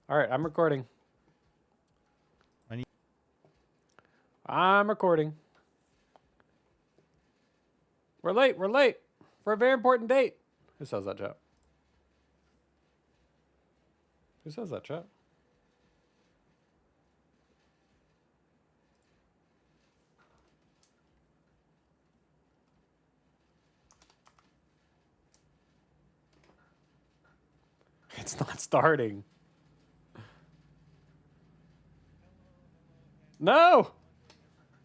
All right, I'm recording. I need- I'm recording. We're late. We're late for a very important date. Who says that, chat? Who says that, chat? It's not starting. No.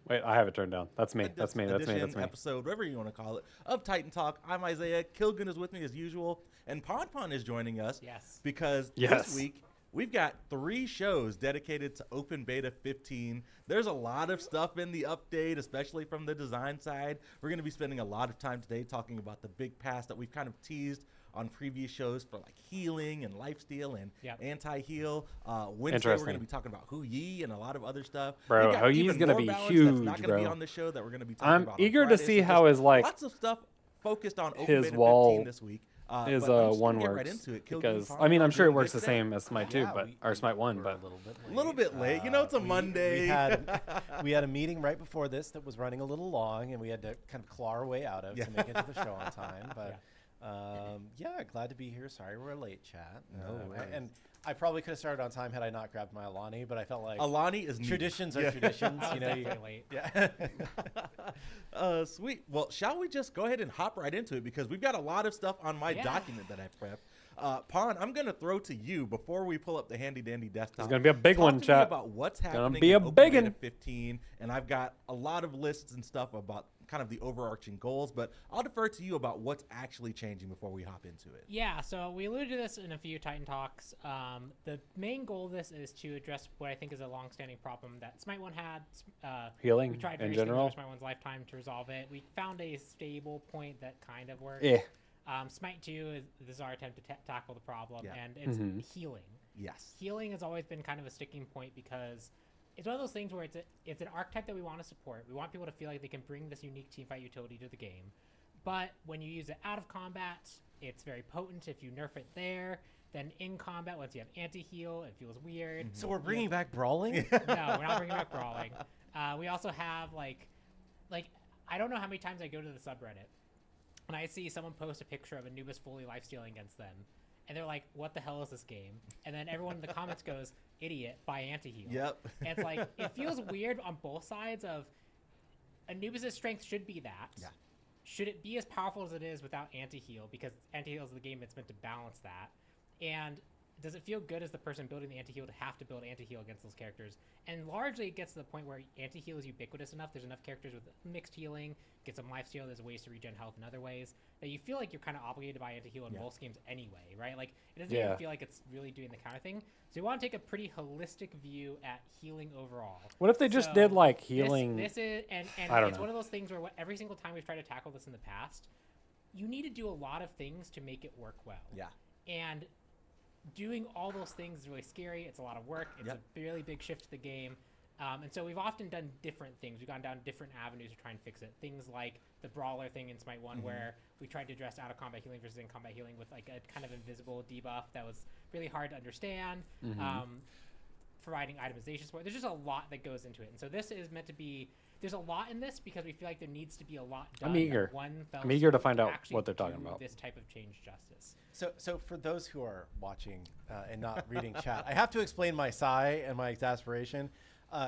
Wait, I have it turned down. That's me. That's me. That's me. That's me. Episode, whatever you want to call it, of Titan Talk. I'm Isaiah. Kilgun is with me as usual, and Pon is joining us. Yes. Because Yes. this week we've got 3 shows dedicated to Open Beta 15. There's a lot of stuff in the update, especially from the design side. We're going to be spending a lot of time today talking about the big pass that we've kind of teased on previous shows for like healing and lifesteal and Yep. anti-heal. Wednesday we're Interesting. going to be talking about Hu Yi and a lot of other stuff. Bro, We got Hu Yi's even gonna more be balance that's huge, not gonna be bro. on the show that we're going to be talking I'm about on eager to Friday. see So how there's his like lots of stuff focused on Open his Beta wall 15 this week. is But I'm just one gonna get works right into it. Kilgun, because Pon, I mean I'm sure it doing works good the today? same as Smite 2, but or Smite 1, we're but a little bit late. A little bit late. You know, it's a Monday. We had we had a meeting right before this that was running a little long, and we had to kind of claw our way out of Yeah. to make it to the show on time. But yeah, glad to be here. Sorry we're late, chat. No worries. And I probably could have started on time had I not grabbed my Alani, but I felt like Alani is new. traditions are Yeah. traditions. I You was know, definitely late. yeah. Sweet. Well, shall we just go ahead and hop right into it because we've got a lot of stuff on my Yeah. document that I prepped. Pon, I'm going to throw to you before we pull up the handy dandy desktop. It's gonna be a big Talk one, to me chat. about what's Gonna happening be in a Open biggin'. Beta 15, and I've got a lot of lists and stuff about kind of the overarching goals, but I'll defer to you about what's actually changing before we hop into it. Yeah, so we alluded to this in a few Titan Talks. The main goal of this is to address what I think is a long-standing problem that Smite 1 had. healing We tried in various general. things over Smite 1's lifetime to resolve it. We found a stable point that kind of worked. Yeah. Smite 2 this is our attempt to tackle the problem, Yeah. and it's Mhm. healing. Yes. Healing has always been kind of a sticking point because it's one of those things where it's an archetype that we want to support. We want people to feel like they can bring this unique teamfight utility to the game. But when you use it out of combat, it's very potent. If you nerf it there, then in combat, once you have anti-heal, it feels weird. So we're bringing back brawling. No, we're not bringing back brawling. We also have like I don't know how many times I go to the subreddit and I see someone post a picture of Anubis fully lifestealing against them, and they're like, "What the hell is this game?" And then everyone in the comments goes, "Idiot, buy anti-heal." Yep. And it's like it feels weird on both sides of Anubis' strength should be that. Yeah. Should it be as powerful as it is without anti-heal? Because anti-heal is the game that's meant to balance that. And does it feel good as the person building the anti-heal to have to build anti-heal against those characters? And largely it gets to the point where anti-heal is ubiquitous enough. There's enough characters with mixed healing, get some lifesteal, there's ways to regen health in other ways, that you feel like you're kind of obligated to buy anti-heal in Yeah. most games anyway, right? Like, it doesn't Yeah. even feel like it's really doing the counter thing. So you want to take a pretty holistic view at healing overall. What if they just So did like This- healing? This, is, and I don't it's know. one of those things where every single time we've tried to tackle this in the past, you need to do a lot of things to make it work well. Yeah. And doing all those things is really scary. It's a lot of work. It's Yep. a really big shift to the game. And so we've often done different things. We've gone down different avenues to try and fix it. Things like the brawler thing in Smite 1, where we tried to address out of combat healing versus in combat healing with like a kind of invisible debuff that was really hard to understand. Providing itemization support. There's just a lot that goes into it. And so this is meant to be, there's a lot in this because we feel like there needs to be a lot done. I'm eager. at One fell I'm eager to swoop find out actually what they're talking do about. This type of change justice. So for those who are watching and not reading chat, I have to explain my sigh and my exasperation.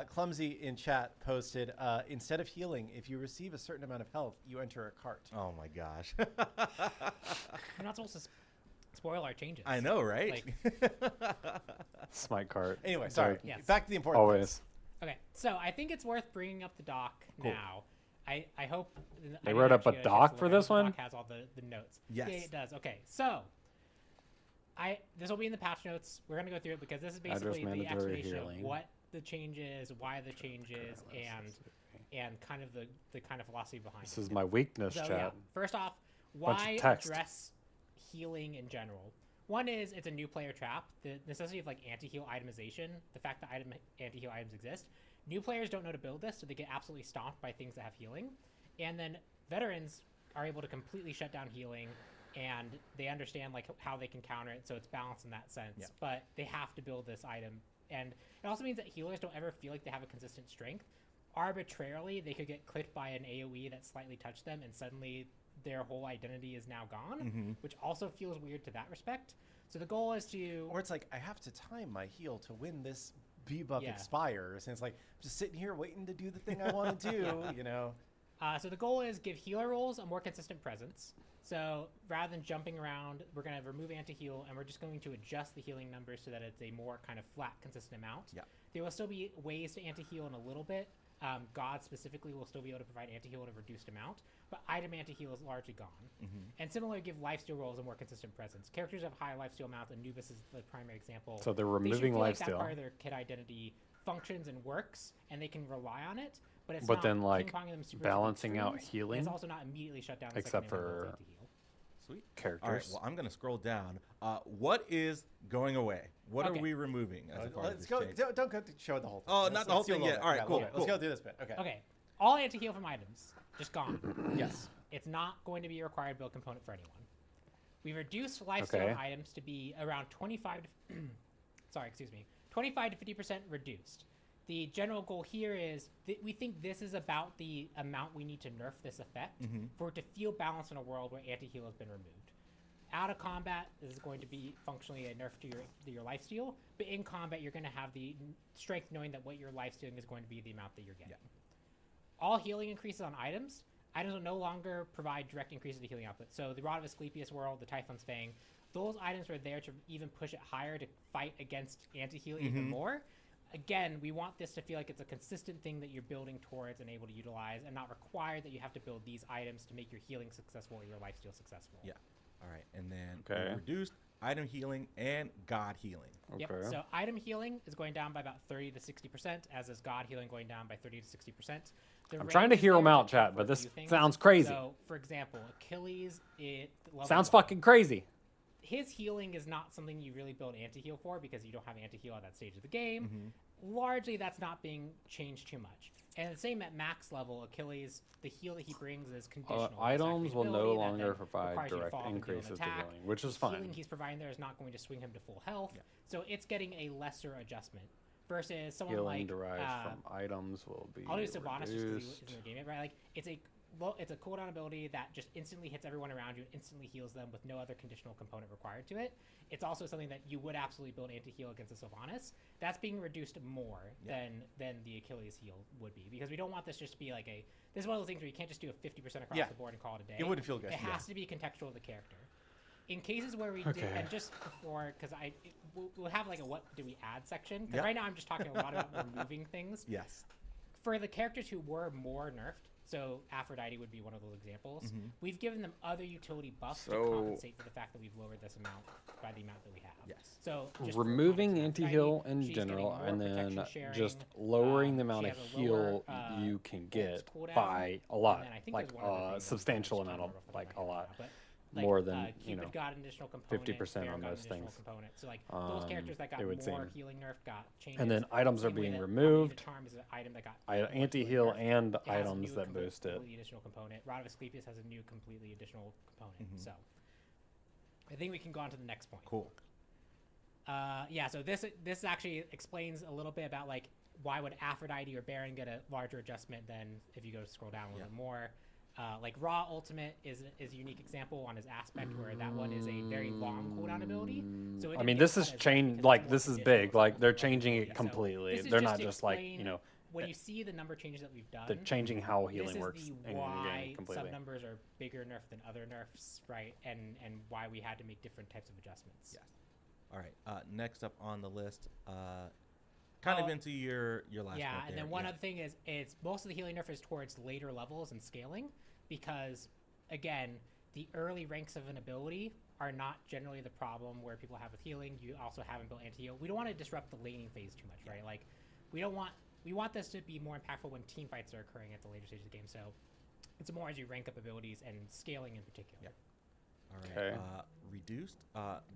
Clumsy in chat posted, instead of healing, if you receive a certain amount of health, you enter a cart. Oh my gosh. We're not supposed to spoil our changes. I know, right? Smite cart. Anyway, sorry. Like, Yes. Back to the important always. Okay, so I think it's worth bringing up the doc now. I hope They I wrote didn't up a actually get chance doc to for look at it. this The one? doc has all the notes. Yes. Yeah, it does. Okay, so this will be in the patch notes. We're gonna go through it because this is Address basically the mandatory explanation healing. of what the change is, why the change is, and kind of the kind of philosophy behind This it. is my weakness, So chat. yeah, first off, Bunch of why text. address healing in general? One is it's a new player trap. The necessity of like anti-heal itemization, the fact that anti-heal items exist. New players don't know to build this, so they get absolutely stomped by things that have healing. And then veterans are able to completely shut down healing and they understand like how they can counter it, so it's balanced in that sense. Yeah. But they have to build this item, and it also means that healers don't ever feel like they have a consistent strength. Arbitrarily, they could get clipped by an AOE that slightly touched them, and suddenly their whole identity is now gone, which also feels weird to that respect. So the goal is to Or it's like, I have to time my heal to when this debuff Yeah. expires. And it's like, I'm just sitting here waiting to do the thing I want to do, you know? So the goal is give healer roles a more consistent presence. So rather than jumping around, we're going to remove anti-heal, and we're just going to adjust the healing numbers so that it's a more kind of flat, consistent amount. Yeah. There will still be ways to anti-heal in a little bit. God specifically will still be able to provide anti-heal in a reduced amount, but item anti-heal is largely gone. And similarly, give lifesteal rolls a more consistent presence. Characters have high lifesteal amounts, Anubis is the primary example. So they're They should removing feel like that lifesteal. part of their kit identity functions and works, and they can rely on it. But it's But not then, like, ping-ponging them super balancing out extremes, and healing? It's also not immediately shut down. the Except second anyone builds for- anti-heal. Sweet. Characters. All right. Well, I'm gonna scroll down. What is going away? What are Okay. we removing as a part of Let's this go. change? Don't go to show the whole thing. Oh, Let's- not the let's whole do a thing little yet. bit. All right, Yeah, a cool, little bit. Let's cool. go through this bit. Okay. Okay, all anti-heal from items just gone. Yes. It's not going to be a required build component for anyone. We've reduced lifesteal Okay. on items to be around 25 to 25 to 50% reduced. The general goal here is that we think this is about the amount we need to nerf this effect for it to feel balanced in a world where anti-heal has been removed. Out of combat, this is going to be functionally a nerf to your lifesteal, but in combat, you're going to have the strength knowing that what your lifestealing is going to be the amount that you're getting. All healing increases on items. Items will no longer provide direct increases to healing output. So the Rod of Asclepius world, the Typhon's Fang, those items were there to even push it higher to fight against anti-heal even more. Again, we want this to feel like it's a consistent thing that you're building towards and able to utilize, and not required that you have to build these items to make your healing successful or your lifesteal successful. Yeah. All right. And then Okay. we reduced item healing and god healing. Okay. Yep. So item healing is going down by about 30 to 60%, as is God healing going down by 30 to 60%. I'm trying to hear 'em out, chat, but this sounds crazy. So, for example, Achilles, level Sounds 1. fucking crazy. His healing is not something you really build anti-heal for because you don't have anti-heal at that stage of the game. Largely, that's not being changed too much. And the same at max level, Achilles, the heal that he brings is conditional. It's Items will no activability that longer then provide requires you to direct fall off and deal an increases to attack. healing, which is The fine. healing he's providing there is not going to swing him to full health. So it's getting a lesser adjustment versus someone Healing like derived from items will be I'll do Sylvanas just because reduced. he's in the game, right? Like it's a cooldown ability that just instantly hits everyone around you and instantly heals them with no other conditional component required to it. It's also something that you would absolutely build anti-heal against the Sylvanas. That's being reduced more than the Achilles heal would be, because we don't want this just to be like this is one of those things where you can't just do a 50% across Yeah. the board and call it a day. It wouldn't feel good. It has to be contextual to the character. In cases where we did, Okay. and just before, because we'll have like a what do we add section. 'Cause Yep. right now I'm just talking a lot about removing things. Yes. For the characters who were more nerfed, so Aphrodite would be one of those examples, we've given them other utility buffs to So- compensate for the fact that we've lowered this amount by the amount that we have. Yes. So just for Removing context, anti-heal Aphrodite, in she's getting general, more and then protection sharing, just lowering the amount she of has a lower, heal you can bolts get cooldown, by a and lot, then I think like there's one other thing a that substantial I just amount can't of, remember off the like top a of my head lot. right now, but, More than, Cupid you know, got an additional component, 50% Baron on got an those additional things. component. So like those characters that got it would more seem. healing nerf got changes. And then items are Same way being that removed. Omni the Charm is an item that got I, more healing anti-heal nerf. and It has a items new that boost it. completely additional component. Rod of Asclepius has a new completely additional component. So I think we can go on to the next point. Cool. Yeah, so this actually explains a little bit about like why would Aphrodite or Baron get a larger adjustment than if you go scroll down a little bit more. Like Raw Ultimate is a unique example on his aspect where that one is a very long cooldown ability. So it I didn't mean, get this cut is as much changed. because Like it's more this is conditional, big. it's Like more they're flexible changing ability. it So completely. this is They're just not to just like, explain you know, when you see the number changes that we've done. they're changing how This healing is works the in the why game completely. some numbers are bigger nerf than other nerfs, right? And why we had to make different types of adjustments. Yes. All right. Next up on the list, kind of Oh, into your last. Yeah, point and there. then one other thing is it's most of the healing nerf is towards later levels and scaling, because again, the early ranks of an ability are not generally the problem where people have with healing. You also haven't built anti-heal. We don't want to disrupt the laning phase too much, right? Like we want this to be more impactful when team fights are occurring at the later stage of the game. So it's more as you rank up abilities and scaling in particular. Yep. All right. Okay. Reduced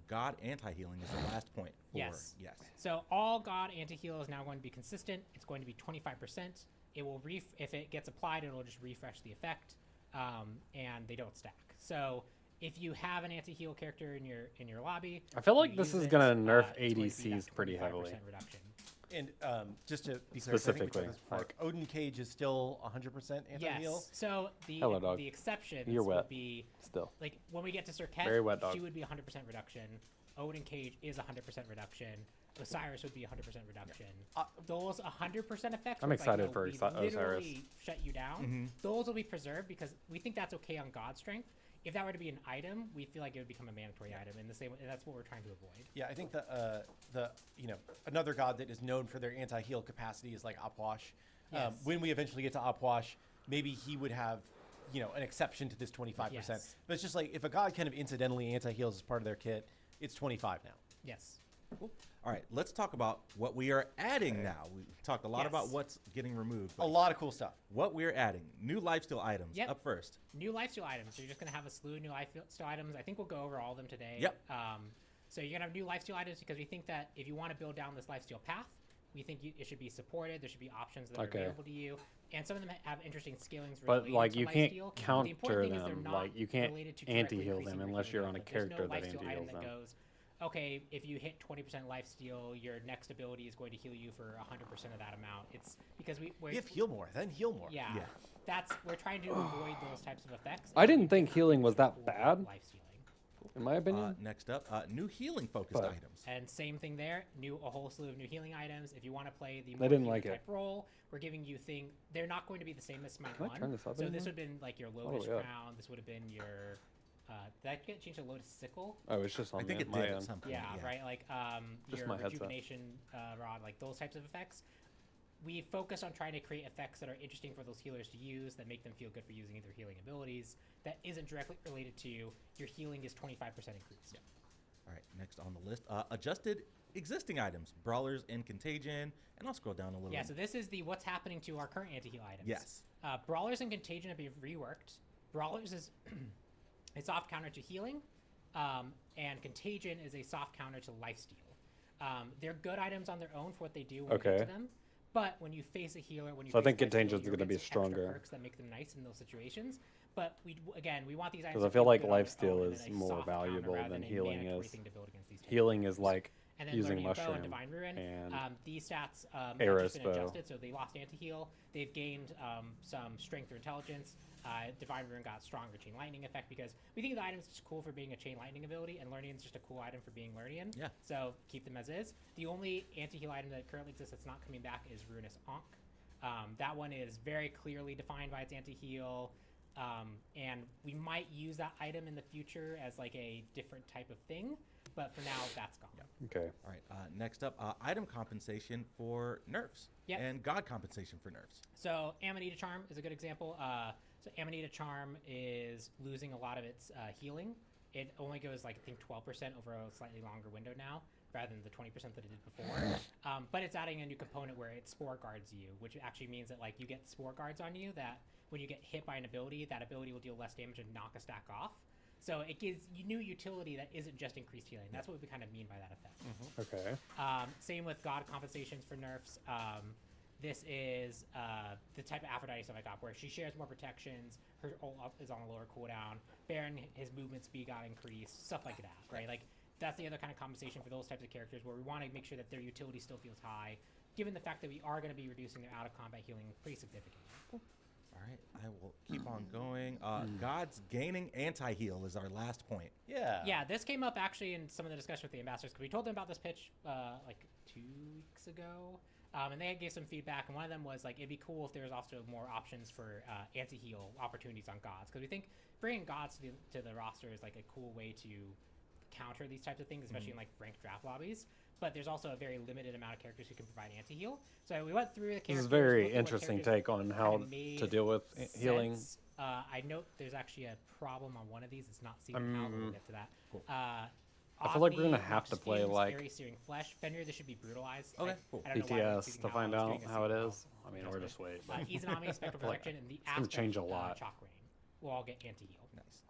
God anti-healing is the last point. Yes. Yes. So all God anti-heal is now going to be consistent. It's going to be 25%. It will if it gets applied, it'll just refresh the effect, and they don't stack. So if you have an anti-heal character in your lobby, I feel like you this use is it, gonna nerf it's going to be ADCs that pretty 25% heavily. Reduction. And just to be clear, 'cause I think we talked Specifically, this before, like- Odin Cage is still 100% anti-heal. Yes. So the Hello, dog. the exceptions You're would wet. be Still. like when we get to Sir Ket, Very wet dog. she would be 100% reduction. Odin Cage is 100% reduction. Osiris would be 100% reduction. Those 100% effects. I'm where it's excited no, for we Osiris. literally shut you down. Mm-hmm. Those will be preserved because we think that's okay on God Strength. If that were to be an item, we feel like it would become a mandatory item in the same way, and that's what we're trying to avoid. Yeah, I think the another god that is known for their anti-heal capacity is like Opwash. Yes. When we eventually get to Opwash, maybe he would have, an exception to this 25%. Yes. But it's just like if a god kind of incidentally anti-heals as part of their kit, it's 25 now. Yes. Cool. All right, let's talk about what we are adding now. We talked a lot Yes. about what's getting removed. A but lot of cool stuff. what we're adding, new lifesteal items Yep. up first. New lifesteal items. So you're just going to have a slew of new lifesteal items. I think we'll go over all of them today. Yep. So you're going to have new lifesteal items because we think that if you want to build down this lifesteal path, we think it should be supported. There should be options that Okay. are available to you. And some of them have interesting scalings But related like to you can't lifesteal. The counter important thing is they're them. not Like you can't related to directly anti-heal increasing them your unless you're healing. on a Like, there's no character that lifesteal item anti-heals that them. goes, okay, if you hit 20% lifesteal, your next ability is going to heal you for 100% of that amount. It's because we're If heal more, then heal more. yeah, Yeah. we're trying to avoid those types of effects. I and didn't make think it healing was that cool bad. lifestealing. In my opinion. Next up, new healing focused But- items. And same thing there, a whole slew of new healing items. If you want to play the I more didn't healer like it. type role, we're giving you they're not going to be the same as Smite Can I 1. turn this up So anymore? this would have been like your Oh, Lotus yeah. Crown. This would have been your did that get changed to Lotus Sickle? Oh, it's just on I think it my did at end. some point. Yeah, right. Like Just your my headset. rejuvenation rod, like those types of effects. We focus on trying to create effects that are interesting for those healers to use, that make them feel good for using their healing abilities. That isn't directly related to your healing is 25% increased. All right, next on the list, adjusted existing items, brawlers and contagion, and I'll scroll down a little. Yeah, so this is the what's happening to our current anti-heal items. Yes. Brawlers and Contagion have been reworked. Brawlers is a soft counter to healing, and Contagion is a soft counter to lifesteal. They're good items on their own for what they do when you get Okay. to them, but when you face a healer, when you So I face think a lifesteal, Contagion's you're gonna be against extra stronger. perks that make them nice in those situations. But we want these items. Because I to feel like good on their lifesteal own and is then a more soft counter valuable rather than a healing mandatory is. thing to build against these types of Healing things. is like And then using Learning Bow mushroom and Divine Ruin. and These stats have Arrow's just been Bow. adjusted, so they lost anti-heal. They've gained some strength or intelligence. Divine Ruin got stronger Chain Lightning effect because we think the item's just cool for being a Chain Lightning ability, and Learnian's just a cool item for being Learnian. Yeah. So keep them as is. The only anti-heal item that currently exists that's not coming back is Ruinous Ankh. That one is very clearly defined by its anti-heal. And we might use that item in the future as like a different type of thing, but for now that's gone. okay. All right, next up, item compensation for nerfs. Yep. And god compensation for nerfs. So Amanita Charm is a good example. So Amanita Charm is losing a lot of its healing. It only goes like I think 12% over a slightly longer window now, rather than the 20% that it did before. But it's adding a new component where it spore guards you, which actually means that like you get spore guards on you that when you get hit by an ability, that ability will deal less damage and knock a stack off. So it gives you new utility that isn't just increased healing. That's what we kind of mean by that effect. Okay. Same with God compensations for nerfs. This is the type of Aphrodite stuff I got, where she shares more protections. Her ult up is on a lower cooldown. Baron, his movement speed got increased. Stuff like that, right? Like that's the other kind of compensation for those types of characters, where we want to make sure that their utility still feels high, given the fact that we are going to be reducing their out of combat healing pretty significantly. All right, I will keep on going. Gods gaining anti-heal is our last point. Yeah. Yeah, this came up actually in some of the discussion with the ambassadors, because we told them about this pitch like 2 weeks ago, and they gave some feedback, and one of them was like, it'd be cool if there was also more options for anti-heal opportunities on gods, because we think bringing gods to the roster is like a cool way to counter these types of things, especially in like ranked draft lobbies. But there's also a very limited amount of characters who can provide anti-heal. So we went through the characters. This is a very looked at what interesting characters take on how kinda made to deal with healing. sense. I note there's actually a problem on one of these. It's not seen how we'll get to that. I feel like we're gonna Omni, have to Nox play, Fumes, like, Airy Searing Flesh. Fenrir, this should be brutalized. Okay, cool. I don't know why we're PTS choosing to how find it's out doing a how it signal is. I mean, or just wait. Izanami, Spectral Protection, and the gonna Aspect, change a lot. Chalk Rain will all get anti-heal. Nice.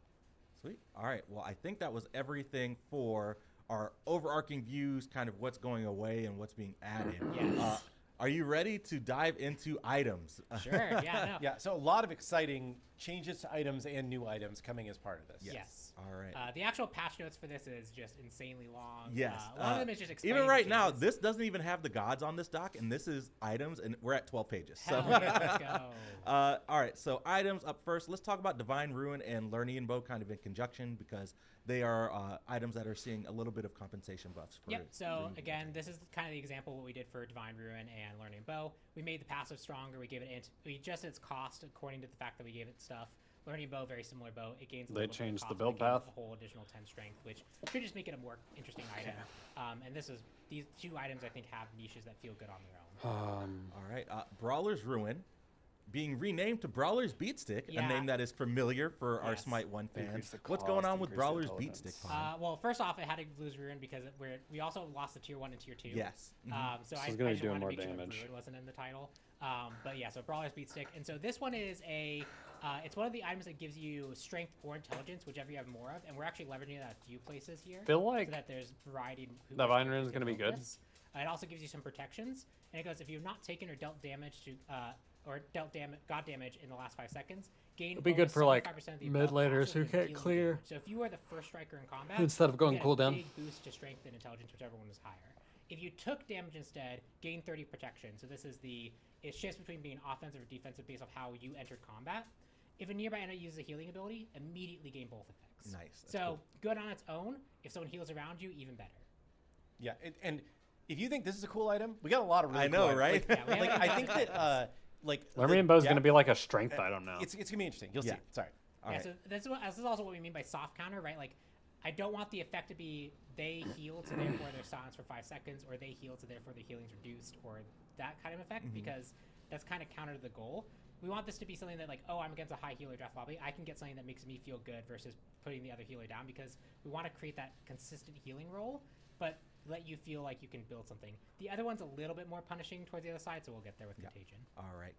Sweet. All right. Well, I think that was everything for our overarching views, kind of what's going away and what's being added. Yes. Are you ready to dive into items? Sure. Yeah. No. Yeah, so a lot of exciting changes to items and new items coming as part of this. Yes. All right. The actual patch notes for this is just insanely long. Yes. A lot of them is just explaining even the right now, changes. this doesn't even have the gods on this doc, and this is items, and we're at 12 pages. Hell So, yeah, let's go. all right. So items up first. Let's talk about Divine Ruin and Learning Bow kind of in conjunction because they are items that are seeing a little bit of compensation buffs. For Yep. So Ruin. again, this is kind of the example of what we did for Divine Ruin and Learning Bow. We made the passive stronger. We gave it we adjusted its cost according to the fact that we gave it stuff. Learning Bow, very similar bow. It gains. A They little bit of changed the cost, build but it gains path. A whole additional 10 strength, which should just make it a more interesting item. And these two items I think have niches that feel good on their own. All right. Brawler's Ruin being renamed to Brawler's Beatstick, a Yeah. name that is familiar for our Yes. Smite 1 Increase fans. the What's going cost, on with increase the Brawler's intelligence. Beatstick? Pon? Well, first off, it had to lose Ruin because we also lost the tier 1 and tier 2. Yes. So So I it's gonna I be just doing wanted more to make sure that damage. Ruin wasn't in the title. But yeah, so Brawler's Beatstick. And so this one is it's one of the items that gives you strength or intelligence, whichever you have more of. And we're actually leveraging that a few places here. Feel like so that there's variety in who Divine which Rune's characters gonna be get good. focus. It also gives you some protections. And it goes, if you've not taken or dealt damage to god damage in the last 5 seconds, gain It'd be good bonus for, like, 75% of the mid above laners passive who when can't dealing clear. damage. So if you are the first striker in combat, Instead of going you get cooldown. a big boost to strength and intelligence, whichever one is higher. If you took damage instead, gain 30 protection. So this is it shifts between being offensive or defensive based off how you entered combat. If a nearby enemy uses a healing ability, immediately gain both effects. Nice, that's So cool. good on its own. If someone heals around you, even better. Yeah, and if you think this is a cool item, we got a lot of really I cool know, items. right? Yeah, we have Like, a I lot think of that Learning Bow is going to yeah, be like a strength item now. it's gonna be interesting. You'll Yeah. see. Sorry. All Yeah, right. so this is also what we mean by soft counter, right? Like, I don't want the effect to be they heal, so therefore they're silenced for 5 seconds, or they heal, so therefore their healing's reduced, or that kind of effect, because that's kind of counter to the goal. We want this to be something that, like, oh, I'm against a high healer draft lobby. I can get something that makes me feel good versus putting the other healer down, because we want to create that consistent healing role, but let you feel like you can build something. The other one's a little bit more punishing towards the other side, so we'll get there with Contagion. All right.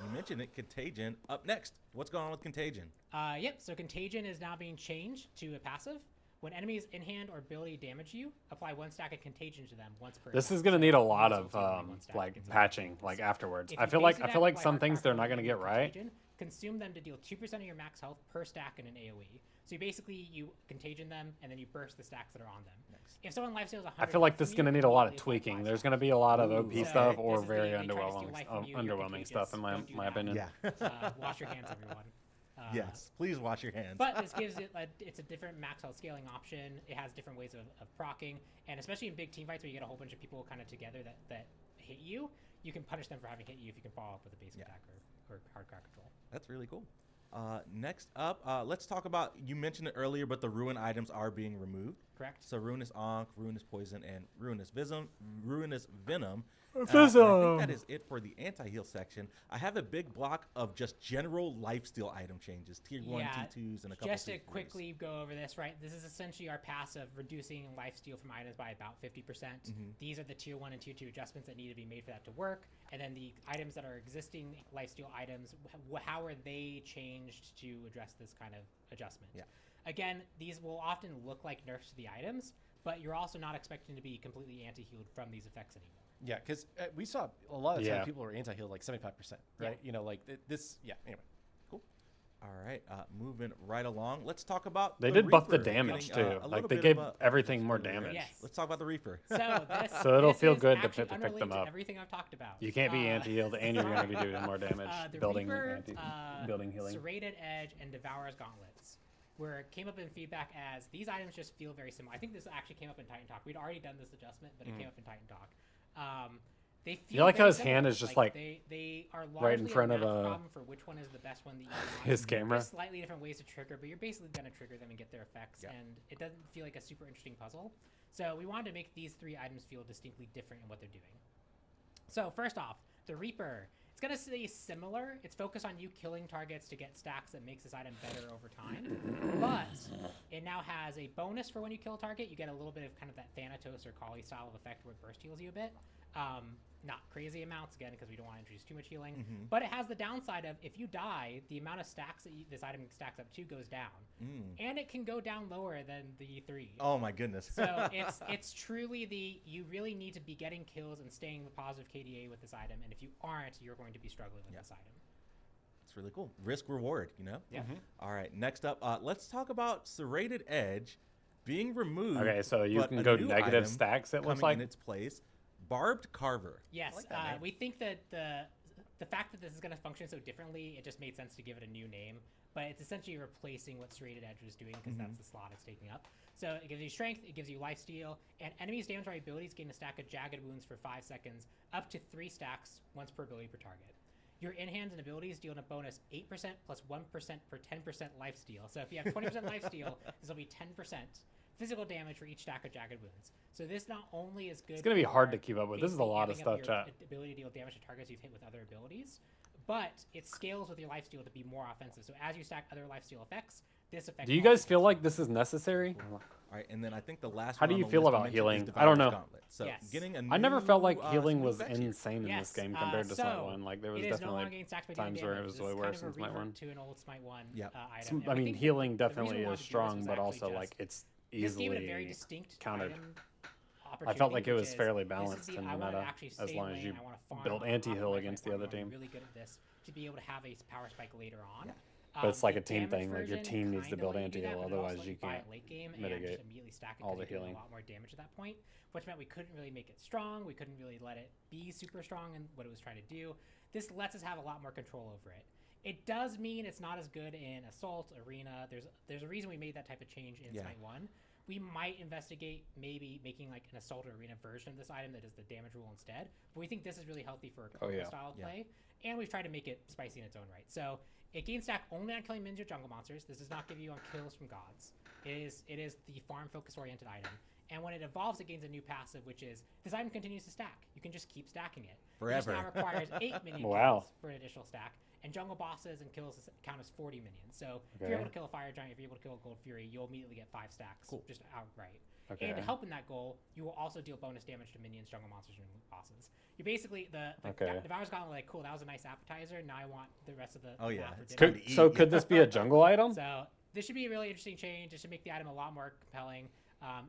You mentioned it, Contagion. Up next, what's going on with Contagion? Yep, so Contagion is now being changed to a passive. When enemies in hand or ability damage you, apply 1 stack of Contagion to them once per. This attack. is going to need a lot So of it's only 1 stack like against patching enemies. like afterwards. If I you feel base like it I at feel like apply some Hard things Cracker they're not and going to get with right. Contagion, consume them to deal 2% of your max health per stack in an AoE. So you basically Contagion them and then you burst the stacks that are on them. If someone life steals 100, I feel like this is going to need a lot of immediately apply tweaking. 5 There's stacks. going to be a lot of Ooh, OP so stuff this or is the- very they try to steal underwhelming life from you, you're underwhelming stuff in contagious. Don't do my that. opinion. Yeah. Wash your hands, everyone. Yes. Please wash your hands. But this gives it's a different max health scaling option. It has different ways of proccing, and especially in big team fights where you get a whole bunch of people kind of together that hit you, you can punish them for having hit you if you can follow up with a basic attack or hard crack control. That's really cool. Next up, let's talk about, you mentioned it earlier, but the Ruin items are being removed. Correct. So Ruinous Ankh, Ruinous Poison, and Ruinous Venom. I Venom. think that is it for the anti-heal section. I have a big block of just general lifesteal item changes, tier 1, Yeah, tier 2s, and a couple Just to tier 3s. quickly go over this, right? This is essentially our passive, reducing lifesteal from items by about 50%. These are the tier 1 and tier 2 adjustments that need to be made for that to work. And then the items that are existing lifesteal items, how are they changed to address this kind of adjustment? Yeah. Again, these will often look like nerfs to the items, but you're also not expecting to be completely anti-healed from these effects anymore. Yeah, because we saw a lot of Yeah. times people were anti-healed like 75%, right? Yeah. You know, like this. Yeah. Anyway. All right, moving right along. Let's talk about They the did buff the Reaper damage getting, too. a Like little they bit gave of a- everything more Yes. damage. Yes. Let's talk about the Reaper. So this, So it'll this feel is good to actually pick them unrelated to up. everything I've talked about. You can't be anti-healed and you're going to be doing more damage. The building Reaper, building healing. Serrated Edge, and Devourer's Gauntlets, where it came up in feedback as these items just feel very similar. I think this actually came up in Titan Talk. We'd already done this adjustment, but it came up in Titan Talk. They feel You like how very his hand similar. is just, like, they are largely right in front a of math a- problem for which one is the best one that you want. His camera. There's slightly different ways to trigger, but you're basically going to trigger them and get their effects, Yeah. and it doesn't feel like a super interesting puzzle. So we wanted to make these 3 items feel distinctly different in what they're doing. So first off, the Reaper. It's going to stay similar. It's focused on you killing targets to get stacks that makes this item better over time. But it now has a bonus for when you kill a target. You get a little bit of kind of that Thanatos or Kali style of effect where it burst heals you a bit. Not crazy amounts, again, because we don't want to introduce too much healing. Mm-hmm. But it has the downside of if you die, the amount of stacks that this item stacks up to goes down. And it can go down lower than the 3. Oh my goodness. So it's truly you really need to be getting kills and staying with positive KDA with this item. And if you aren't, you're going to be struggling with this item. It's really cool. Risk reward, you know? Yeah. All right, next up, let's talk about Serrated Edge being removed. Okay, so you but can a go new negative item stacks, it looks coming like. in its place. Barbed Carver. Yes, like that name. we think that the fact that this is going to function so differently, it just made sense to give it a new name. But it's essentially replacing what Serrated Edge was doing because that's the slot it's taking up. So it gives you strength, it gives you lifesteal, and enemies damaged by abilities gain a stack of jagged wounds for 5 seconds, up to 3 stacks once per ability per target. Your in-hands and abilities deal a bonus 8% plus 1% per 10% lifesteal. So if you have 20% lifesteal, this will be 10% physical damage for each stack of jagged wounds. So this not only is good. It's gonna be hard to for keep up with. This is a basically lot of amping up stuff, your chat. Ability to deal damage to targets you've hit with other abilities, but it scales with your lifesteal to be more offensive. So as you stack other lifesteal effects, this effect. Do you guys feel like this is necessary? All right, and then I think the last How one do on you the feel list about mentioned is healing? I don't Devourer's know. Gauntlet. So Yes. getting a I never felt like new, healing new was effect here. insane in this Yes, game compared to so Smite 1. Like there was it is no longer definitely getting stacked by dealing times where it damage. was This way is worse kind of than a Smite revert 1. to an old Smite 1 Yep. item. I And we mean, think healing the reason definitely we wanted is to do this strong, was but actually also just- like it's this gave it a very easily distinct countered. item I felt like it opportunity, was which is, fairly this is balanced in I the wanna meta, actually as stay long in as lane, you I wanna farm, build I wanna anti-heal optimize my against the farm, other I wanna team. be really good at this to be able to have a power spike later on. But it's like The a team damage thing, like your version team needs to kinda build let you do that, anti-heal, but it also otherwise let you buy can't it late game and mitigate just immediately stack it all 'cause the you're doing healing. a lot more damage at that point, which meant we couldn't really make it strong. We couldn't really let it be super strong in what it was trying to do. This lets us have a lot more control over it. It does mean it's not as good in Assault, Arena. There's a reason we made that type of change in Smite 1. We might investigate maybe making like an Assault or Arena version of this item that is the damage rule instead. But we think this is really healthy for a Coco style play. And we've tried to make it spicy in its own right. So it gains stack only on killing minions or jungle monsters. This does not give you on kills from gods. It is the farm focus oriented item. And when it evolves, it gains a new passive, which is this item continues to stack. You can just keep stacking it. Forever. It just now requires 8 minion Wow. kills for an additional stack. And jungle bosses and kills count as 40 minions. So if you're able to kill a Fire Giant, if you're able to kill a Gold Fury, you'll immediately get 5 stacks just outright. Okay. And to help in that goal, you will also deal bonus damage to minions, jungle monsters, and bosses. You're basically the Devourer's Gauntlet, like, cool, that was a nice appetizer. Now I want the rest of the Oh, yeah. map for It's dinner. time to eat. Could this be a jungle item? So this should be a really interesting change. It should make the item a lot more compelling.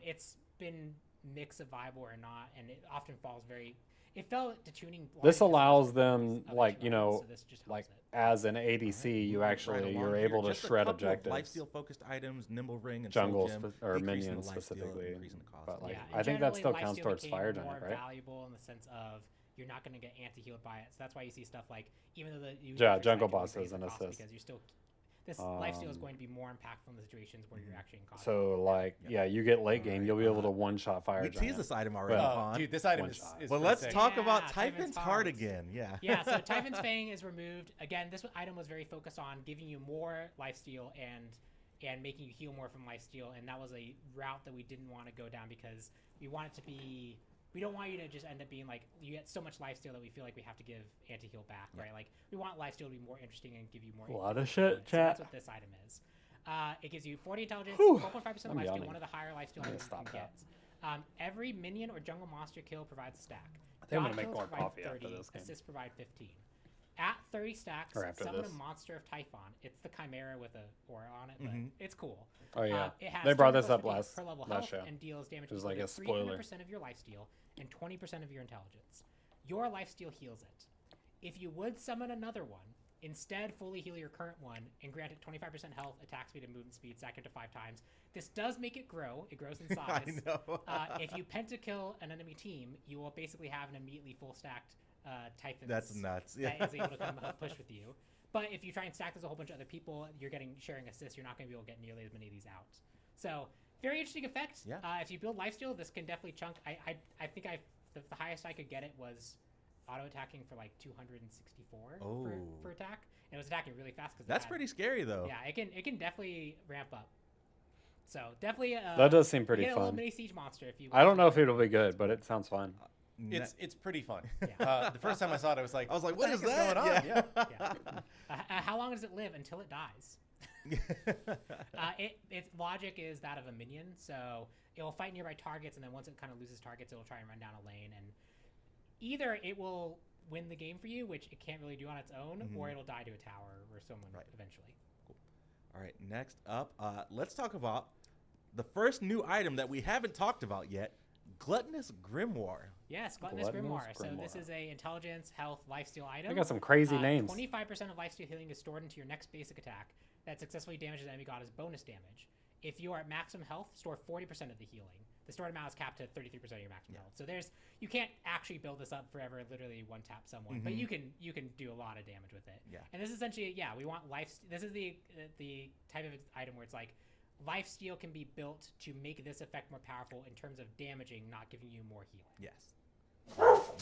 It's been mix of viable or not, and it often falls very. It fell to tuning. This blind allows because them, of like, the you items, know, so this just helps like it. as an ADC, you actually you're able to shred objectives. Lifesteal focused items, Nimble Ring, and Jungle Soul Gem, or decreasing minions the lifesteal and specifically, increasing the cost. but, like, Yeah, I think that generally, still counts lifesteal towards became Fire more Giant, right? valuable in the sense of you're not going to get anti-healed by it. So that's why you see stuff like even though jungle bosses and assist. because you're still this lifesteal is going to be more impactful in the situations where you're actually in combat. So like, yeah, you get late game, you'll be able to one-shot Fire We Giant. teased this item already, Well, Pond. Dude, this item One is, shot. is Well, pretty let's sick. talk Yeah, about Typhon's Typhon's Heart Heart. again. Yeah. Yeah, so Typhon's Fang is removed. Again, this item was very focused on giving you more lifesteal and making you heal more from lifesteal, and that was a route that we didn't want to go down because we want it to be. We don't want you to just end up being like you get so much lifesteal that we feel like we have to give anti-heal back, right? Like we want lifesteal to be more interesting and give you more. A lot of incremental shit, points. So that's chat. what this item is. It gives you 40 intelligence, Whew. 4.5% I'm lifesteal, yawning. one of the higher lifesteal I'm gonna items you can stop get. Every minion or jungle monster kill provides a stack. I think I'm God gonna make kills more provide coffee after 30, this game. Assists provide 15. At 30 stacks, Or after summon this. a monster of Typhon. It's the Chimera with a aura on it, but it's cool. Oh yeah, It has they brought 20 this up plus last 50 per level last health show. and deals damage It was equal like to a spoiler. 300% of your lifesteal and 20% of your intelligence. Your lifesteal heals it. If you would summon another one, instead fully heal your current one and grant it 25% health, attack speed, and movement speed, stack it to 5 times. This does make it grow. It grows in size. I know. If you pentakill an enemy team, you will basically have an immediately full stacked Typhon. That's nuts. That Yeah. is able to come help push with you. But if you try and stack this a whole bunch of other people, you're getting sharing assists. You're not going to be able to get nearly as many of these out. So very interesting effect. Yeah. If you build lifesteal, this can definitely chunk. I think the highest I could get it was auto attacking for like 264 per attack, and it was attacking really fast because That's pretty scary, though. Yeah, it can definitely ramp up. So definitely That does seem pretty get a little fun. mini siege monster if you. I don't know if it'll be good, but it sounds fun. It's pretty fun. Yeah. The first time I saw it, I was like, what the is heck that? going on? Yeah. Yeah. How long does it live until it dies? Its logic is that of a minion, so it will fight nearby targets, and then once it kind of loses targets, it will try and run down a lane. And either it will win the game for you, which it can't really do on its own, Mhm. or it'll die to a tower or someone Right. eventually. All right, next up, let's talk about the first new item that we haven't talked about yet, Gluttonous Grimoire. Yes, Gluttonous Gluttonous Grimoire. So this Grimoire. is a intelligence, health, lifesteal item. They got some crazy names. 25% of lifesteal healing is stored into your next basic attack that successfully damages an enemy god as bonus damage. If you are at maximum health, store 40% of the healing. The stored amount is capped to 33% of your maximum health. So you can't actually build this up forever, literally one tap someone, but you can do a lot of damage with it. Yeah. And this is essentially, we want life. This is the type of item where it's like lifesteal can be built to make this effect more powerful in terms of damaging, not giving you more healing. Yes.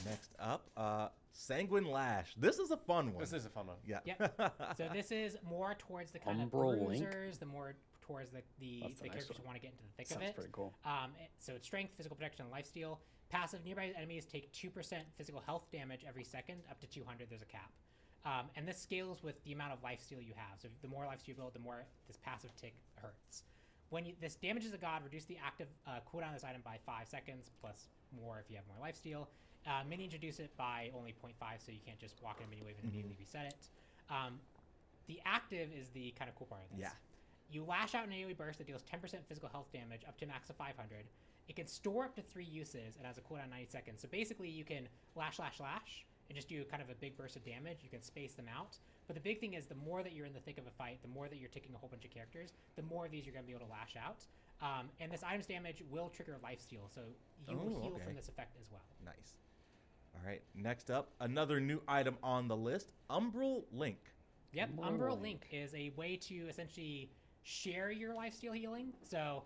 Next up, Sanguine Lash. This is a fun one. This is a fun one. Yeah. Yep. So this is more towards the kind Umbral of Link? bruisers, the more towards the That's the next characters one. who want to get into the thick Sounds of it. pretty cool. So it's strength, physical protection, and lifesteal. Passive, nearby enemies take 2% physical health damage every second, up to 200. There's a cap. And this scales with the amount of lifesteal you have. So the more lifesteal you build, the more this passive tick hurts. When this damages a god, reduce the active cooldown of this item by 5 seconds, plus more if you have more lifesteal. Mini introduce it by only 0.5, so you can't just walk in a mini wave and immediately reset it. The active is the kind of cool part of this. Yeah. You lash out an AoE burst that deals 10% physical health damage up to a max of 500. It can store up to 3 uses and has a cooldown of 90 seconds. So basically you can lash, and just do kind of a big burst of damage. You can space them out. But the big thing is the more that you're in the thick of a fight, the more that you're taking a whole bunch of characters, the more of these you're going to be able to lash out. And this item's damage will trigger lifesteal, so you will heal okay. from this effect as well. Nice. All right, next up, another new item on the list, Umbral Link. Yep, Umbral Umbral Link. Link is a way to essentially share your lifesteal healing. So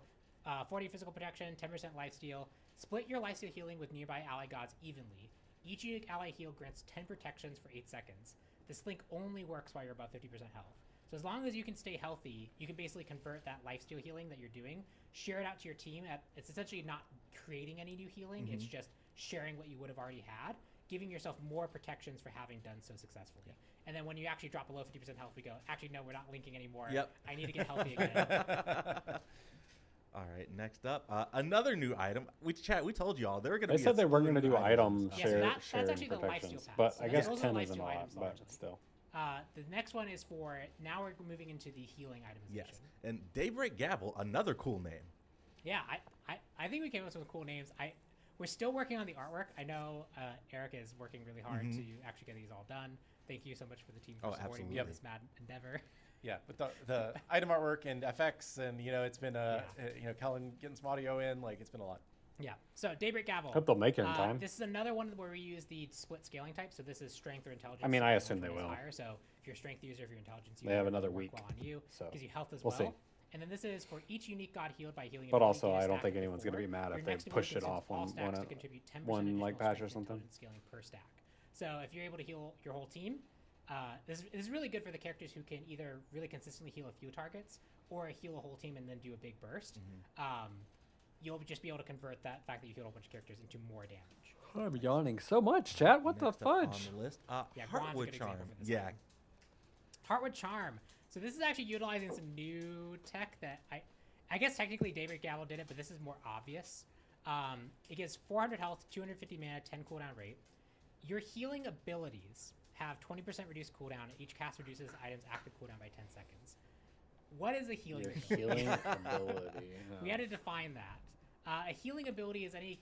40 physical protection, 10% lifesteal. Split your lifesteal healing with nearby ally gods evenly. Each unique ally heal grants 10 protections for 8 seconds. This link only works while you're above 50% health. So as long as you can stay healthy, you can basically convert that lifesteal healing that you're doing, share it out to your team. It's essentially not creating any new healing. It's just sharing what you would have already had, giving yourself more protections for having done so successfully. Yeah. And then when you actually drop below 50% health, we go, actually, no, we're not linking anymore. Yep. I need to get healthy again. All right, next up, another new item. We told you all they were going to They be. said they weren't going to do exploding item items. Yeah, so share, that's sharing actually the lifesteal protections. pass. But So I those guess are the 10 isn't a lifesteal lot, items but largely. still. The next one is for, now we're moving into the healing itemization. Yes, and Daybreak Gavel, another cool name. Yeah, I think we came up with some cool names. We're still working on the artwork. I know Erica is working really hard to actually get these all done. Thank you so much for the team for Oh, supporting me absolutely. in this mad endeavor. Yeah, but the item artwork and FX and it's been Kellen getting some audio in, like it's been a lot. Yeah. So Daybreak Gavel. Hope they'll make it in time. This is another one where we use the split scaling type. So this is strength or intelligence. I mean, I which assume they one is will. Higher. So if you're a strength user, if you're intelligence user, They have it'll another work week, well on you. so Gives you health as we'll well. see. And then this is for each unique god healed by healing. But ability, also, gain a I don't stack think of anyone's gonna be mad Your if they next ability push it consumes off all one- stacks one, to contribute 10% one, additional like, patch or strength and something. intelligence scaling per stack. So if you're able to heal your whole team, this is really good for the characters who can either really consistently heal a few targets or heal a whole team and then do a big burst. You'll just be able to convert that fact that you healed a whole bunch of characters into more damage. I'm yawning so much, chat. What the Next up on fudge? the list, Yeah, Guan's a Heartwood good Charm. example for this Yeah, one. Heartwood Charm. So this is actually utilizing some new tech that I guess technically Daybreak Gavel did it, but this is more obvious. It gives 400 health, 250 mana, 10 cooldown rate. Your healing abilities have 20% reduced cooldown. Each cast reduces the item's active cooldown by 10 seconds. What is a healing Your ability? healing ability. We had to define that. A healing ability is any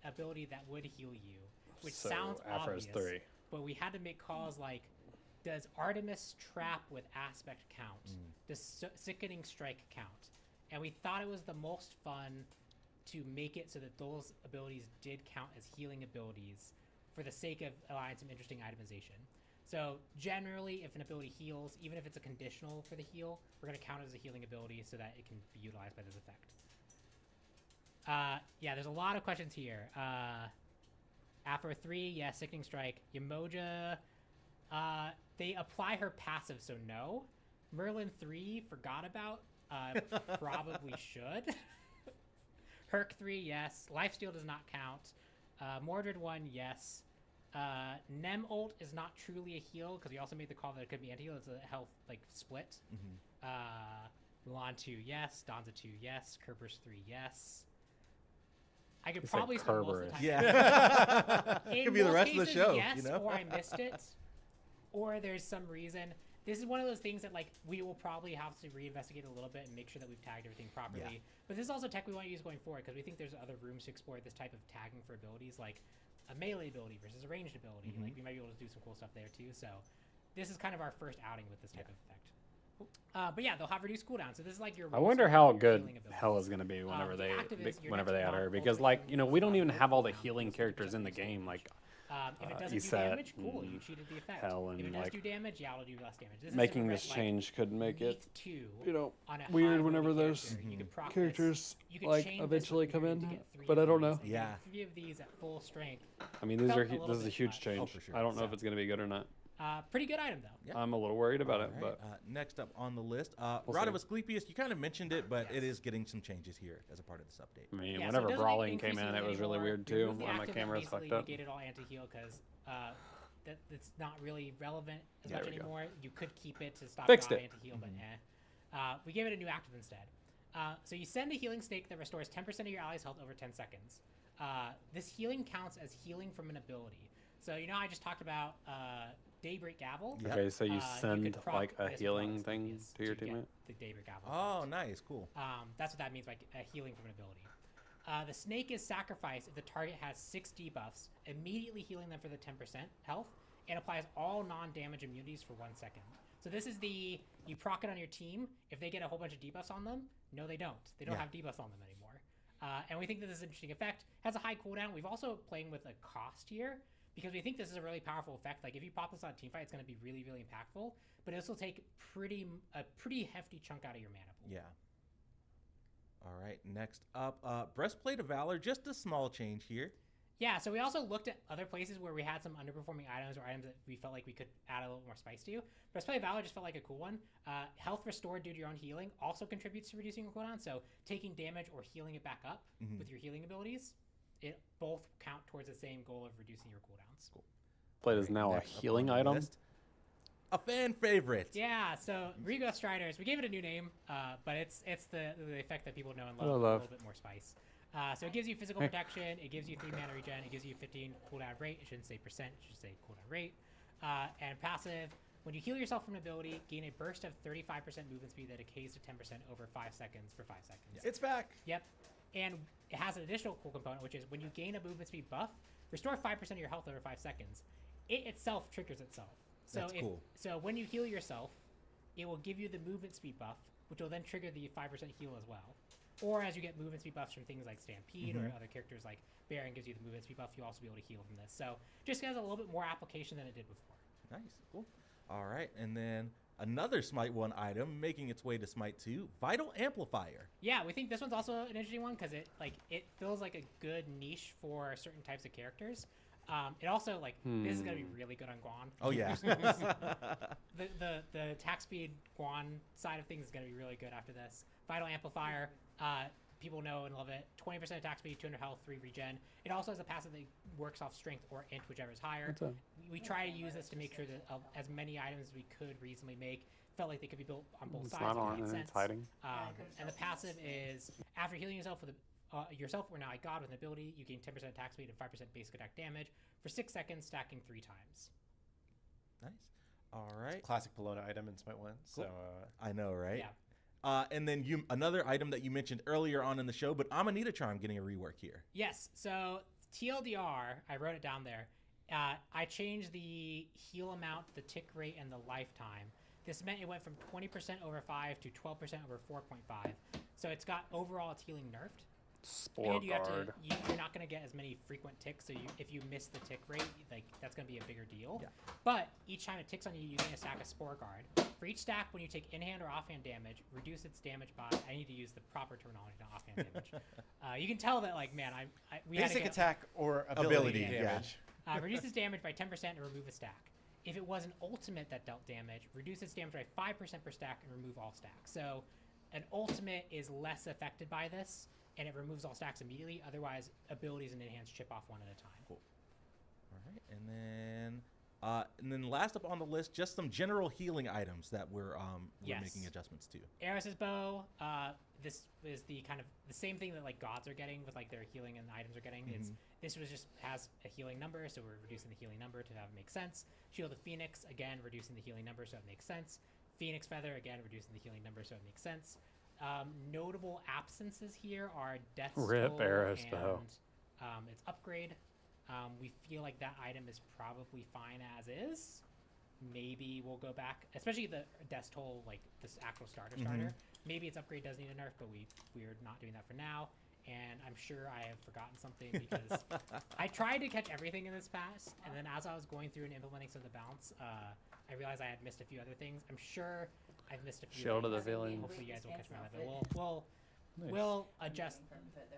ability that would heal you, which So, sounds Afra's obvious. 3. But we had to make calls like, does Artemis Trap with Aspect count? Does Sickening Strike count? And we thought it was the most fun to make it so that those abilities did count as healing abilities for the sake of allowing some interesting itemization. So generally, if an ability heals, even if it's a conditional for the heal, we're going to count it as a healing ability so that it can be utilized by this effect. Yeah, there's a lot of questions here. Afro 3, yes. Sickening Strike. Yamoja, they apply her passive, so no. Merlin 3, forgot about. Probably should. Herc 3, yes. Lifesteal does not count. Mordred 1, yes. Nem ult is not truly a heal because we also made the call that it could be anti-heal. It's a health split. Mulan 2, yes. Danza 2, yes. Kerberos 3, yes. I could It's like probably spend most of the Kerberos. time. Yeah. In Could be the most rest of the cases, show, yes, you know? or I missed it, or there's some reason. This is one of those things that like we will probably have to reinvestigate a little bit and make sure that we've tagged everything properly. Yeah. But this is also tech we want to use going forward because we think there's other rooms to explore this type of tagging for abilities, like a melee ability versus a ranged ability. Mm-hmm. Like we might be able to do some cool stuff there too. So this is kind of our first outing with this type of effect. But yeah, they'll have reduced cooldown. So this is like your. I most wonder how effective good healing ability. hell is gonna be whenever the they active is your whenever next they add her, mod because also like healing we don't is even not have all the cooldown, healing it's characters just in the useful. game, like If it doesn't do Iset damage, cool. You and cheated the effect. Hell If and, it does like, do damage, yeah, it'll do less damage. This making is this change could make it two weird on a high whenever ability those character. You could proc this. characters You could like chain this eventually with come your in, to get 3 but I of don't these. know. If you Yeah. get 3 of these at full strength. I mean, these Felt are a little this is a bit huge much. change. for sure. I don't know if So- it's gonna be good or not. Pretty good item though. Yeah. I'm a little worried about it, All right, but next up on the list, We'll Rod see. of Asclepius, you kind of mentioned it, but it Yes. is getting some changes here as a part of this update. I mean, Yeah, so it whenever doesn't brawling came increase in, healing it was really anymore. weird too. Remove the When my active camera was basically fucked up. negated all anti-heal because that's not really relevant as There much we go. anymore. You could keep it to stop Fixed your it. anti-heal, but we gave it a new active instead. So you send a healing snake that restores 10% of your ally's health over 10 seconds. This healing counts as healing from an ability. So you know I just talked about Daybreak Gavel. Yep. Okay, so you could send proc like a this with healing Rod of thing Asclepius to your get teammate. The Daybreak Gavel. Oh, nice, cool. That's what that means by healing from an ability. The snake is sacrificed if the target has 6 debuffs, immediately healing them for the 10% health, and applies all non-damage immunities for 1 second. So this is you proc it on your team. If they get a whole bunch of debuffs on them, no they don't. They don't Yeah. have debuffs on them anymore. And we think that this is an interesting effect. Has a high cooldown. We've also playing with a cost here, because we think this is a really powerful effect. Like if you pop this on a team fight, it's going to be really, really impactful. But this will take a pretty hefty chunk out of your mana pool. Yeah. All right, next up, Breastplate of Valor, just a small change here. Yeah, so we also looked at other places where we had some underperforming items or items that we felt like we could add a little more spice to. Breastplate of Valor just felt like a cool one. Health restored due to your own healing also contributes to reducing your cooldown. So taking damage or healing it back up with your healing abilities, it both count towards the same goal of reducing your cooldowns. Cool. Plate is now a Next up healing on the item. list, a fan favorite. Yeah, so Rigo Striders, we gave it a new name, but it's the effect that people know and I love with love. a little bit more spice. So it gives you physical protection, it gives you 3 mana regen, it gives you 15 cooldown rate. It shouldn't say percent, it should say cooldown rate. And passive, when you heal yourself from an ability, gain a burst of 35% movement speed that decays to 10% over 5 seconds for 5 seconds. It's back. Yep. And it has an additional cool component, which is when you gain a movement speed buff, restore 5% of your health over 5 seconds. It itself triggers itself. So That's cool. So when you heal yourself, it will give you the movement speed buff, which will then trigger the 5% heal as well. Or as you get movement speed buffs from things like Stampede or other characters like Baron gives you the movement speed buff, you'll also be able to heal from this. So just has a little bit more application than it did before. Nice, cool. All right, and then another Smite 1 item making its way to Smite 2, Vital Amplifier. Yeah, we think this one's also an interesting one because it feels like a good niche for certain types of characters. It also this is gonna be really good on Guan. Oh, yeah. the attack speed Guan side of things is gonna be really good after this. Vital Amplifier, people know and love it. 20% attack speed, 200 health, 3 regen. It also has a passive that works off strength or int, whichever is higher. What's up? We try to use this to make sure that as many items as we could reasonably make felt like they could be built on both It's sides. not if it on made and sense. it's hiding. And the passive is after healing yourself with yourself or now a god with an ability, you gain 10% attack speed and 5% basic attack damage for 6 seconds, stacking 3 times. Nice. All right. Classic Pelota item in Smite 1. So I know, right? Yeah. And then another item that you mentioned earlier on in the show, but Amanita Charm getting a rework here. Yes. So TLDR, I wrote it down there. I changed the heal amount, the tick rate, and the lifetime. This meant it went from 20% over 5 to 12% over 4.5. So it's got overall its healing nerfed. Spore And you have to, guard. you're not going to get as many frequent ticks. So if you miss the tick rate, that's going to be a bigger deal. Yeah. But each time it ticks on you, you gain a stack of Spore Guard. For each stack, when you take in-hand or off-hand damage, reduce its damage by. I need to use the proper terminology, not offhand damage. You can tell that, we had to basic get, attack or Ability, ability yeah. damage. reduces damage by 10% and remove a stack. If it was an ultimate that dealt damage, reduce its damage by 5% per stack and remove all stacks. So an ultimate is less affected by this, and it removes all stacks immediately. Otherwise, abilities and in-hands chip off one at a time. Cool. All right, and then And then last up on the list, just some general healing items that we're Yes. making adjustments to. Eris's bow. This is the kind of the same thing that like gods are getting with like their healing and items are getting. This was just has a healing number, so we're reducing the healing number to have it make sense. Shield of Phoenix, again reducing the healing number so it makes sense. Phoenix Feather, again reducing the healing number so it makes sense. Notable absences here are Death Rip Scroll Eris and bow. its upgrade. We feel like that item is probably fine as is. Maybe we'll go back, especially the Death Toll, like this actual starter. Maybe its upgrade does need a nerf, but we're not doing that for now. And I'm sure I have forgotten something because I tried to catch everything in this pass, and then as I was going through and implementing some of the balance, I realized I had missed a few other things. I'm sure I've missed a few. Shield of the things. Feeling. Hopefully you guys will catch me on that. But we'll adjust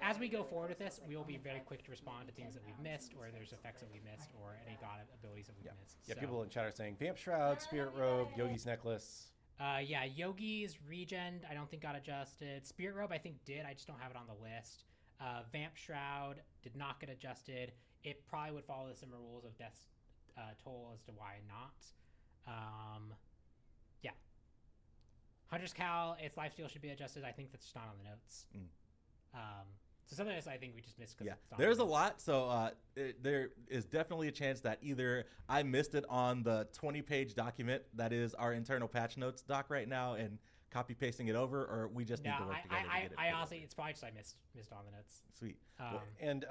as we go forward with this. We will be very quick to respond to things that we've missed, or there's effects that we missed, or any god abilities that we've missed. Yeah, So, people in chat are saying Vamp Shroud, Spirit Robe, Yogi's Necklace. yeah, Yogi's Regen, I don't think got adjusted. Spirit Robe, I think did. I just don't have it on the list. Vamp Shroud did not get adjusted. It probably would follow the similar rules of Death Toll as to why not. Yeah. Hunter's Cowl, its lifesteal should be adjusted. I think that's just not on the notes. So some of this I think we just missed. Yeah, It's not there's a on the notes. lot. So there is definitely a chance that either I missed it on the 20-page document that is our internal patch notes doc right now and copy pasting it over, or we just need No, to work together to get it. I figured honestly, out. it's probably just I missed on the notes. Sweet. And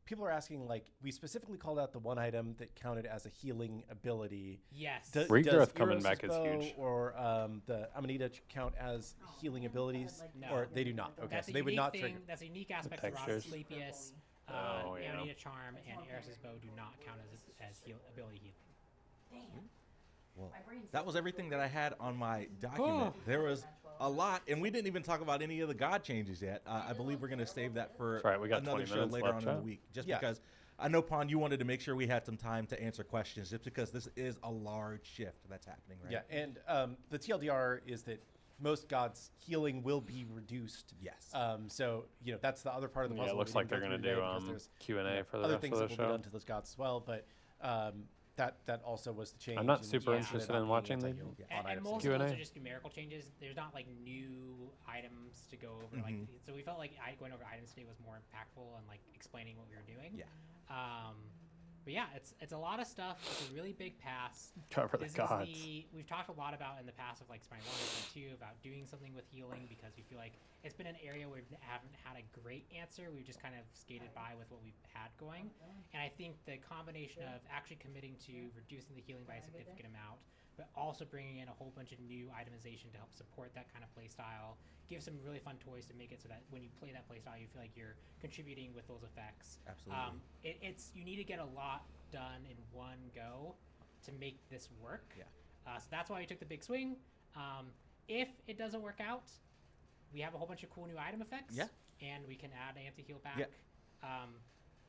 people are asking, like, we specifically called out the one item that counted as a healing ability. Yes. Regrowth coming Eros' back is bow huge. Or the Amanita count as healing abilities? No. Or they do not. Okay, That's so a they would unique not thing. trigger. That's a unique aspect of Ross Textures. Asclepius. Oh, yeah. Amanita Charm and Eris's Bow do not count as ability healing. Well, that was everything that I had on my document. There was a lot, and we didn't even talk about any of the god changes yet. I believe we're going to save that for That's right, we got another 20 show minutes later left, on in the Chad. week. Just Yeah. because I know, Pon, you wanted to make sure we had some time to answer questions, just because this is a large shift that's happening, right? Yeah, and the TLDR is that most gods' healing will be reduced. Yes. So, that's the other part of the Yeah, puzzle. it looks we like they're didn't going to go do through today because there's, Q&A for the other rest things of the that will be show. done to those gods as well, but that also was the change. I'm not in super terms of interested not in being watching the anti-heal on And items. most Q&A. of those are just numerical changes. There's not like new items to go over. Like, so we felt like going over items today was more impactful and like explaining what we were doing. Yeah. But yeah, it's a lot of stuff. It's a really big pass. Cover the This gods. we've talked a lot about in the past of like Smite 1 and 2 about doing something with healing because we feel like it's been an area where we haven't had a great answer. We've just kind of skated by with what we've had going. And I think the combination of actually committing to reducing the healing by a significant amount, but also bringing in a whole bunch of new itemization to help support that kind of play style, give some really fun toys to make it so that when you play that play style, you feel like you're contributing with those effects. Absolutely. It's you need to get a lot done in one go to make this work. Yeah. So that's why we took the big swing. If it doesn't work out, we have a whole bunch of cool new item effects. Yeah. And we can add anti-heal back. Yeah.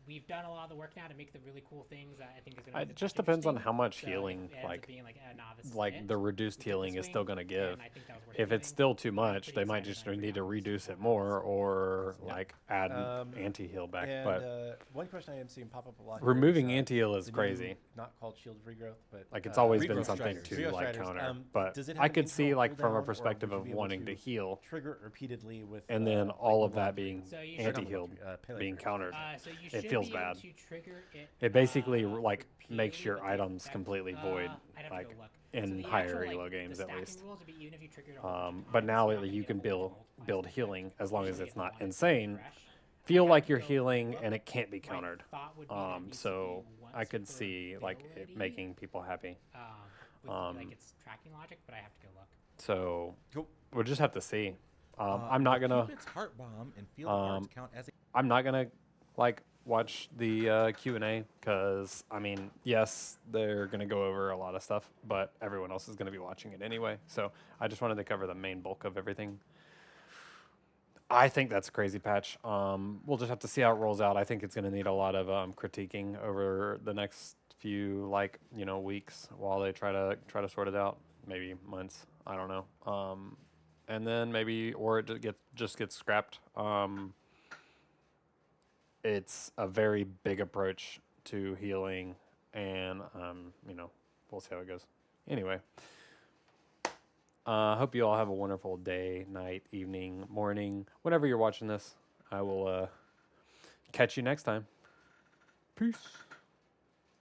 We've done a lot of the work now to make the really cool things that I think is going to. It just depends on how much healing, It ends up like being like, nah, this is like it. the reduced We took the healing is still swing, going to give. and I think that was worth If it's doing. still too much, pretty they might excited just that I need to forgot to reduce say it that. more or like add Um, anti-heal back. And But one question I am seeing pop up a lot. here removing is, anti-heal is the new- crazy. Not called Shield of Regrowth, but Like it's always been Regrowth something Striders. to Regrowth like Striders. counter. Does But it have I an could see internal like from cooldown, a or perspective would you of be able wanting to heal trigger it repeatedly with and then like all of Woodlock that or- being So you should- or not anti-healed, Woodlock, Pele being Regrowth. countered. So you It should feels be able bad. to trigger it. It basically like makes repeatedly your with the items effect. completely void, I'd have to like go look. in the higher actual, elo like, games the at stacking least. rules would be even if you triggered a whole bunch of But items, now you're not you gonna can get build multiple build effects. healing as long as Usually it's get not one insane. fresh. Feel I'd like have to you're go healing look. and it can't be My countered. thought would be that needs to So be I once could per see like it ability, making people happy. with, like its tracking logic, but I have to go look. So Cool. we'll just have to see. I'm not gonna. Cupid's Heart Bomb and Field of Arts count as a I'm not gonna like watch the Q&A because I mean, yes, they're gonna go over a lot of stuff, but everyone else is gonna be watching it anyway. So I just wanted to cover the main bulk of everything. I think that's a crazy patch. We'll just have to see how it rolls out. I think it's gonna need a lot of critiquing over the next few weeks while they try to sort it out. Maybe months. I don't know. And then maybe or it just gets scrapped. It's a very big approach to healing and we'll see how it goes. Anyway, hope you all have a wonderful day, night, evening, morning, whenever you're watching this. I will catch you next time. Peace.